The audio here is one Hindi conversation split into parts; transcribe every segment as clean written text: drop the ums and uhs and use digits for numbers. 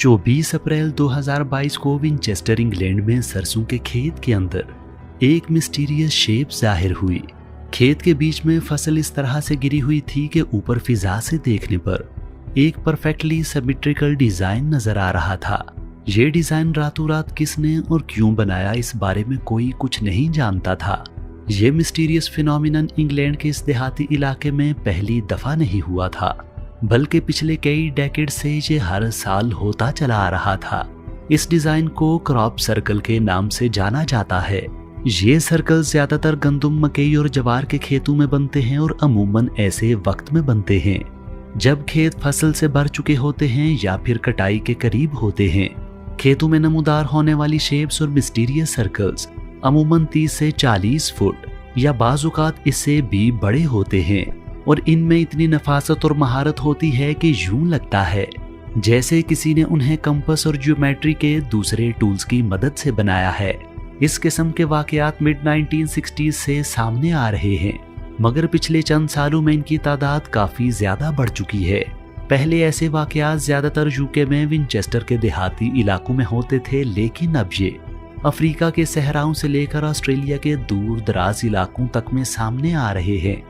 24 अप्रैल 2022 को विनचेस्टर इंग्लैंड में सरसों के खेत के अंदर एक मिस्टीरियस शेप जाहिर हुई। खेत के बीच में फसल इस तरह से गिरी हुई थी कि ऊपर फिजा से देखने पर एक परफेक्टली सिमेट्रिकल डिजाइन नजर आ रहा था। ये डिजाइन रातों रात किसने और क्यों बनाया, इस बारे में कोई कुछ नहीं जानता था। ये मिस्टीरियस फिनोमिनन इंग्लैंड के इस देहाती इलाके में पहली दफा नहीं हुआ था, बल्कि पिछले कई डेकेड से ये हर साल होता चला आ रहा था। इस डिजाइन को क्रॉप सर्कल के नाम से जाना जाता है। ये सर्कल ज्यादातर गंदम, मकई और ज्वार के खेतों में बनते हैं और अमूमन ऐसे वक्त में बनते हैं जब खेत फसल से भर चुके होते हैं या फिर कटाई के करीब होते हैं। खेतों में नमूदार होने वाली शेप्स और मिस्टीरियस सर्कल्स अमूमन 30 से 40 फुट या बाजुकात इससे भी बड़े होते हैं और इनमें इतनी नफासत और महारत होती है कि यूं लगता है जैसे किसी ने उन्हें कंपास और ज्योमेट्री के दूसरे टूल्स की मदद से बनाया है। इस किस्म के वाकयात मिड 1960s से सामने आ रहे हैं, मगर पिछले चंद सालों में इनकी तादाद काफी ज्यादा बढ़ चुकी है। पहले ऐसे वाकयात ज्यादातर यूके में विनचेस्टर के देहाती इलाकों में होते थे, लेकिन अब ये अफ्रीका के सहराओं से लेकर ऑस्ट्रेलिया के दूर दराज इलाकों तक में सामने आ रहे हैं।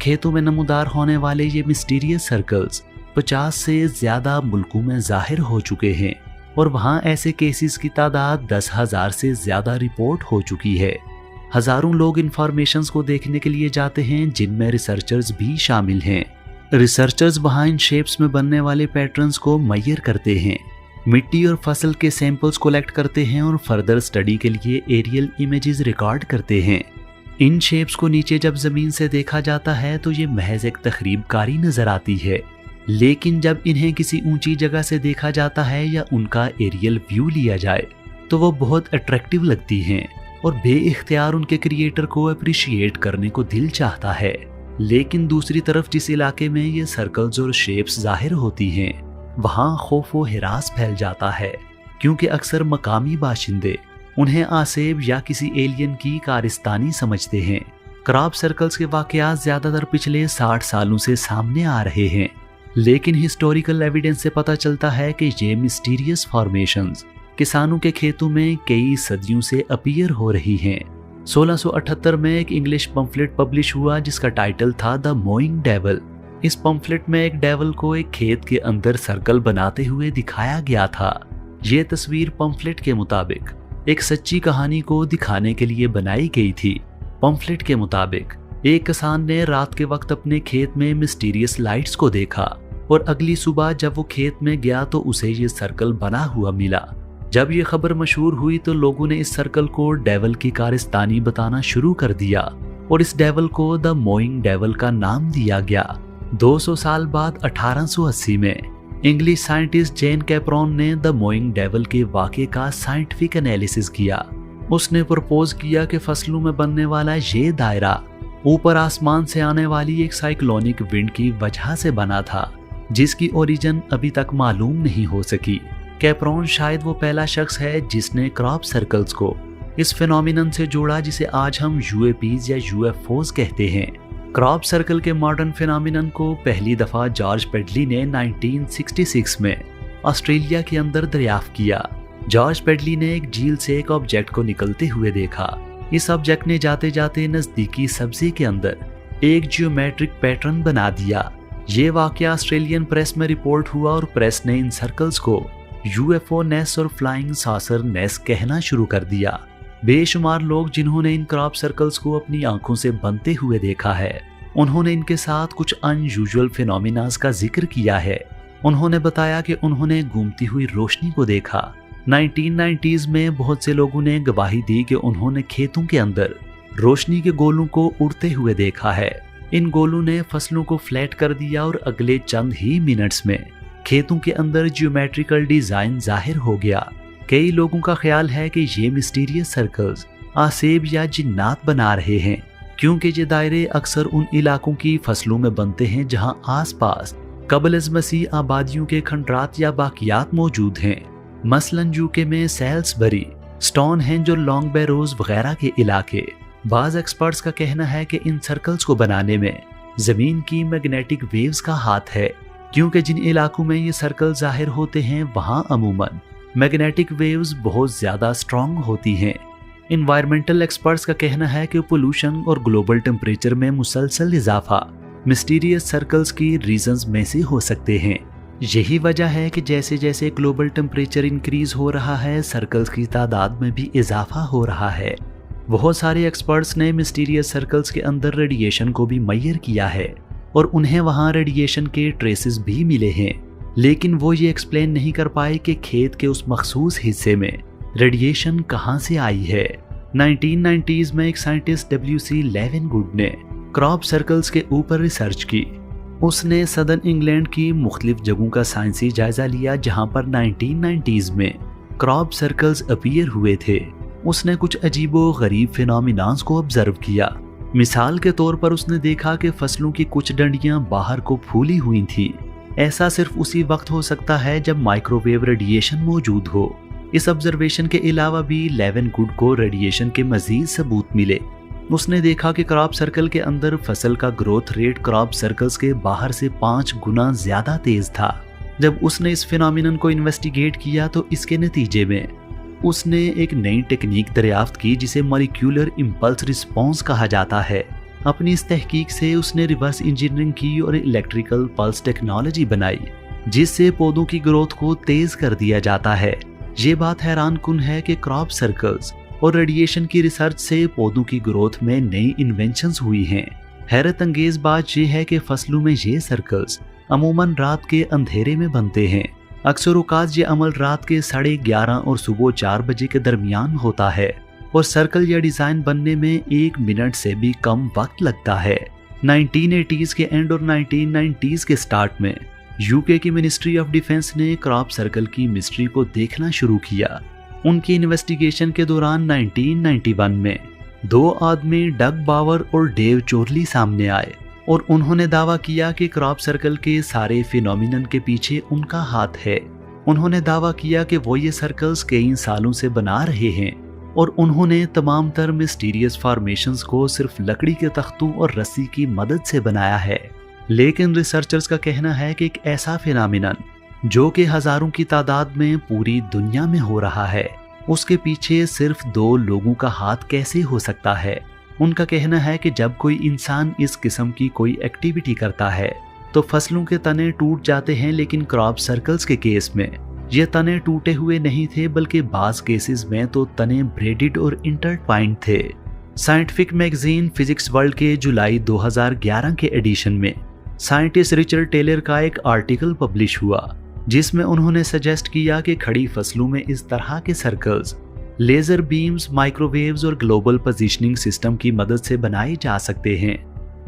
खेतों में नमूदार होने वाले ये मिस्टीरियस सर्कल्स 50 से ज्यादा मुल्कों में जाहिर हो चुके हैं और वहां ऐसे केसेस की तादाद 10,000 से ज्यादा रिपोर्ट हो चुकी है। हजारों लोग इन्फॉर्मेशंस को देखने के लिए जाते हैं, जिनमें रिसर्चर्स भी शामिल हैं। रिसर्चर्स वहां इन शेप्स में बनने वाले पैटर्न्स को मेजर करते हैं, मिट्टी और फसल के सैंपल्स कलेक्ट करते हैं और फर्दर स्टडी के लिए एरियल इमेजेस रिकॉर्ड करते हैं। इन शेप्स को नीचे जब जमीन से देखा जाता है तो ये महज एक तखरीबकारी नजर आती है, लेकिन जब इन्हें किसी ऊंची जगह से देखा जाता है या उनका एरियल व्यू लिया जाए तो वो बहुत अट्रैक्टिव लगती हैं और बेइख्तियार उनके क्रिएटर को अप्रिशिएट करने को दिल चाहता है। लेकिन दूसरी तरफ जिस इलाके में ये सर्कल्स और शेप्स जाहिर होती हैं वहां खौफ व हिरास फैल जाता है, क्योंकि अक्सर मकामी बाशिंदे उन्हें आसेब या किसी एलियन की कारिस्तानी समझते हैं। क्रॉप सर्कल्स के वाकयात ज्यादातर पिछले 60 सालों से सामने आ रहे हैं, लेकिन हिस्टोरिकल एविडेंस से पता चलता है कि ये मिस्टीरियस फॉर्मेशंस किसानों के खेतों में कई सदियों से अपीयर हो रही हैं। 1678 में एक इंग्लिश पंफलेट पब्लिश हुआ जिसका टाइटल था द मोइंग डेविल। इस पंफलेट में एक डेविल को एक खेत के अंदर सर्कल बनाते हुए दिखाया गया था। ये तस्वीर पंफलेट के मुताबिक एक सच्ची कहानी को दिखाने के लिए बनाई गई थी। पंफलेट के मुताबिक एक किसान ने रात के वक्त अपने खेत में मिस्टीरियस लाइट्स को देखा और अगली सुबह जब वो खेत में गया तो उसे ये सर्कल बना हुआ मिला। जब ये खबर मशहूर हुई तो लोगों ने इस सर्कल को डेविल की कारिस्तानी बताना शुरू कर दिया और इस डेविल को द मोइंग डेविल का नाम दिया गया। 200 साल बाद 1880 में इंग्लिश साइंटिस्ट जेन कैपरॉन ने द मोइंग डेविल के वाक़े का साइंटिफिक एनालिसिस किया। उसने प्रपोज किया कि फसलों में बनने वाला ये दायरा ऊपर आसमान से आने वाली एक साइक्लोनिक विंड की वजह से बना था, जिसकी ओरिजिन अभी तक मालूम नहीं हो सकी। कैपरॉन शायद वो पहला शख्स है जिसने क्रॉप सर्कल्स को इस फिनोमिनन से जोड़ा जिसे आज हम यूएपीज या यूएफओज कहते हैं। क्रॉप सर्कल के मॉडर्न फिनोमिनन को पहली दफा जॉर्ज पेडली ने 1966 में ऑस्ट्रेलिया के अंदर दरियाफ्त किया। जॉर्ज पेडली ने एक झील से एक ऑब्जेक्ट को निकलते हुए देखा। इस ऑब्जेक्ट ने जाते जाते नजदीकी सब्जी के अंदर एक जियोमेट्रिक पैटर्न बना दिया। ये वाकया ऑस्ट्रेलियन प्रेस में रिपोर्ट हुआ और प्रेस ने इन सर्कल्स को यूएफओ नेस्ट और फ्लाइंग सॉसर नेस्ट कहना शुरू कर दिया। बेशुमार लोग जिन्होंने इन क्रॉप सर्कल्स को अपनी आंखों से बनते हुए देखा है, उन्होंने इनके साथ कुछ अनयूजुअल फिनोमिनास का जिक्र किया है। उन्होंने बताया कि उन्होंने घूमती हुई रोशनी को देखा। 1990s में बहुत से लोगों ने गवाही दी कि उन्होंने खेतों के अंदर रोशनी के गोलों को उड़ते हुए देखा है। इन गोलों ने फसलों को फ्लैट कर दिया और अगले चंद ही मिनट्स में खेतों के अंदर जियोमेट्रिकल डिजाइन जाहिर हो गया। कई लोगों का ख्याल है कि ये मिस्टीरियस सर्कल्स आसेब या जिन्नात बना रहे हैं, क्योंकि ये दायरे अक्सर उन इलाकों की फसलों में बनते हैं जहां आसपास कबल-अज़-मसीह आबादियों के खंडरात या बाकियात मौजूद हैं। मसलन यूके में सेल्सबरी, स्टोनहेंज और लॉन्ग बैरोज वगैरह के इलाके। बाज एक्सपर्ट्स का कहना है कि इन सर्कल्स को बनाने में जमीन की मैग्नेटिक वेव्स का हाथ है। क्योंकि जिन इलाकों में ये सर्कल जाहिर होते हैं वहां अमूमन मैग्नेटिक वेव्स बहुत ज्यादा स्ट्रांग होती हैं। इन्वायरमेंटल एक्सपर्ट्स का कहना है कि पोल्यूशन और ग्लोबल टेम्परेचर में मुसलसल इजाफा मिस्टीरियस सर्कल्स की रीजंस में से हो सकते हैं। यही वजह है कि जैसे जैसे ग्लोबल टेम्परेचर इंक्रीज हो रहा है, सर्कल्स की तादाद में भी इजाफा हो रहा है। बहुत सारे एक्सपर्ट्स ने मिस्टीरियस सर्कल्स के अंदर रेडिएशन को भी मैयर किया है और उन्हें वहां रेडिएशन के ट्रेसेस भी मिले हैं, लेकिन वो ये एक्सप्लेन नहीं कर पाए कि खेत के उस मखसूस हिस्से में रेडिएशन कहां से आई है। 1990s में एक साइंटिस्ट WC लेवेनगुड ने क्रॉप सर्कल्स के ऊपर रिसर्च की। उसने सदर्न इंग्लैंड की मुख्तलिफ जगहों का साइंसी जायजा लिया जहां पर 1990s में क्रॉप सर्कल्स अपीयर हुए थे। उसने कुछ अजीबो गरीब फिनोमिनास को ऑब्जर्व किया। मिसाल के तौर पर उसने देखा कि फसलों की कुछ डंडियां बाहर को फूली हुई थी। ऐसा सिर्फ उसी वक्त हो सकता है जब माइक्रोवेव रेडिएशन मौजूद हो। इस ऑब्जर्वेशन के अलावा भी लेवेनगुड को रेडिएशन के मजीद सबूत मिले। उसने देखा कि क्रॉप सर्कल के अंदर फसल का ग्रोथ रेट क्रॉप सर्कल्स के बाहर से 5 गुना ज्यादा तेज था। जब उसने इस फिनोमिनन को इन्वेस्टिगेट किया तो इसके नतीजे में उसने एक नई टेक्निक दरियाफ्त की जिसे मॉलिक्यूलर इंपल्स रिस्पॉन्स कहा जाता है। अपनी इस तहकीक से उसने रिवर्स इंजीनियरिंग की और इलेक्ट्रिकल पल्स टेक्नोलॉजी बनाई जिससे पौधों की ग्रोथ को तेज कर दिया जाता है। ये बात हैरान कुन है कि क्रॉप सर्कल्स और रेडिएशन की रिसर्च से पौधों की ग्रोथ में नई इन्वेंशंस हुई हैं। हैरत अंगेज बात यह है कि फसलों में ये सर्कल्स अमूमन रात के अंधेरे में बनते हैं। अक्सर औकात ये अमल रात के 11:30 और सुबह 4 बजे के दरमियान होता है और सर्कल या डिजाइन बनने में 1 मिनट से भी कम वक्त लगता है। 1980s के एंड और 1990s के स्टार्ट में यूके की मिनिस्ट्री ऑफ डिफेंस ने क्रॉप सर्कल की मिस्ट्री को देखना शुरू किया। उनकी इन्वेस्टिगेशन के दौरान 1991 में 2 आदमी डग बावर और डेव चोरली सामने आए और उन्होंने दावा किया कि क्रॉप सर्कल के सारे फिनोमिनन के पीछे उनका हाथ है। उन्होंने दावा किया कि वो ये सर्कल्स कई सालों से बना रहे हैं और उन्होंने तमाम तर मिस्टीरियस फॉर्मेशंस को सिर्फ लकड़ी के तख्तों और रस्सी की मदद से बनाया है। लेकिन रिसर्चर्स का कहना है कि एक ऐसा फिनोमिनन जो कि हजारों की तादाद में पूरी दुनिया में हो रहा है, उसके पीछे सिर्फ 2 लोगों का हाथ कैसे हो सकता है। उनका कहना है कि जब कोई इंसान इस किस्म की कोई एक्टिविटी करता है तो फसलों के तने टूट जाते हैं, लेकिन क्रॉप सर्कल्स के केस में ये तने टूटे हुए नहीं थे बल्कि बाज केसेस में तो तने ब्रेडेड और इंटरट्वाइंड थे। साइंटिफिक मैगजीन फिजिक्स वर्ल्ड के जुलाई 2011 के एडिशन में साइंटिस्ट रिचर्ड टेलर का एक आर्टिकल पब्लिश हुआ जिसमें उन्होंने सजेस्ट किया कि खड़ी फसलों में इस तरह के सर्कल्स लेजर बीम्स, माइक्रोवेव्स और ग्लोबल पोजीशनिंग सिस्टम की मदद से बनाए जा सकते हैं।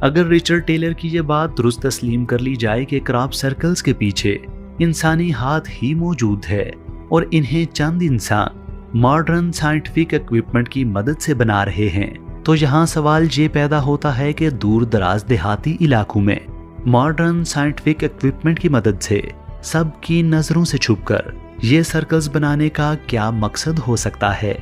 अगर रिचर्ड टेलर की यह बात दुरुस्त तस्लीम कर ली जाए कि क्रॉप सर्कल्स के पीछे इंसानी हाथ ही मौजूद है और इन्हें चंद इंसान मॉडर्न साइंटिफिक इक्विपमेंट की मदद से बना रहे हैं, तो यहाँ सवाल ये पैदा होता है कि दूर दराज देहाती इलाकों में मॉडर्न साइंटिफिक इक्विपमेंट की मदद से सबकी नजरों से छुपकर ये सर्कल्स बनाने का क्या मकसद हो सकता है।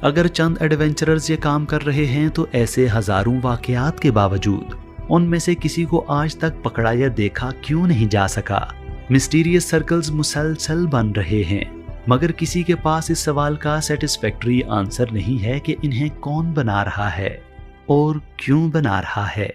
अगर चंद एडवेंचरर्स ये काम कर रहे हैं तो ऐसे हजारों वाकयात के बावजूद उनमें से किसी को आज तक पकड़ा या देखा क्यों नहीं जा सका। मिस्टीरियस सर्कल्स मुसलसल बन रहे हैं मगर किसी के पास इस सवाल का सेटिस्फैक्टरी आंसर नहीं है कि इन्हें कौन बना रहा है और क्यों बना रहा है।